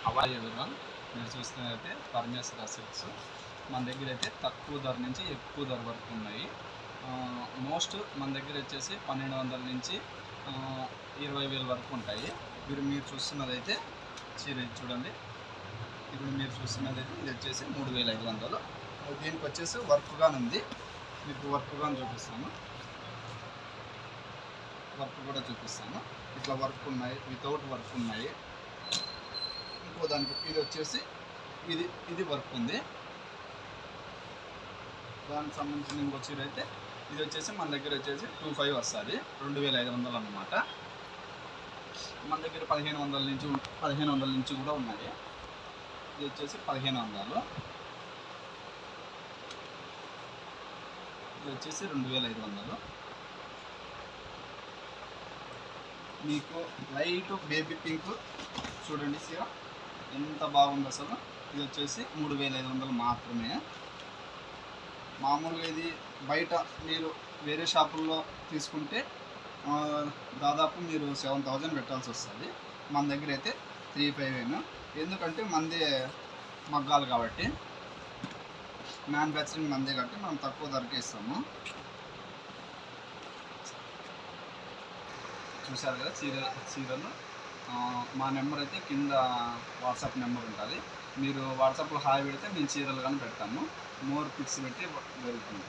Hawaii everyone మీరు చూస్తున్నట్టయితే పరమేశ్వర silks మన దగ్గర అయితే తక్కువ ధర నుంచి ఎక్కువ ధర వరకు ఉన్నాయి. మోస్ట్ మన దగ్గర వచ్చేసి 1200 నుంచి 20,000 వరకు ఉంటాయి. మీరు చూస్తున్నదైతే చీర చూడండి. ఇప్పుడు మీరు చూస్తున్నదైతే ఇది వచ్చేసి 3,500. దీనికి వచ్చేసి వర్క్గా ఉంది. మీకు వర్క్గా చూపిస్తాను, వర్క్ కూడా చూపిస్తాను. ఇట్లా వర్క్ ఉన్నాయి, వితౌట్ వర్క్ ఉన్నాయి. ఇంకో దానికి ఇది వచ్చేసి ఇది వర్క్ ఉంది. దానికి సంబంధించిన ఇంకో చీర అయితే ఇది వచ్చేసి మన దగ్గర వచ్చేసి 25 వస్తుంది, 2,500 అన్నమాట. మన దగ్గర 1,500 నుంచి కూడా ఉన్నాయి. ఇది వచ్చేసి 1,500, ఇది వచ్చేసి 2,500. మీకు లైట్ బేబీ పింక్ చూడండి చీర ఎంత బాగుంది అసలు. ఇది వచ్చేసి 3,500 మాత్రమే. మామూలుగా ఇది బయట మీరు వేరే షాపుల్లో తీసుకుంటే దాదాపు మీరు 7,000 పెట్టాల్సి వస్తుంది. మన దగ్గర అయితే 3,500. ఎందుకంటే మనదే మగ్గాలు కాబట్టి, మ్యానుఫ్యాక్చరింగ్ మనదే కాబట్టి మనం తక్కువ ధరకే ఇస్తాము. చూసారు కదా చీరలు. మా నెంబర్ అయితే కింద వాట్సాప్ నెంబర్ ఉంటుంది. మీరు వాట్సాప్లో హాయ్ పెడితే మేము చీరలు కానీ పెడతాము. మోర్ పిక్స్ పెట్టి జరుగుతుంది.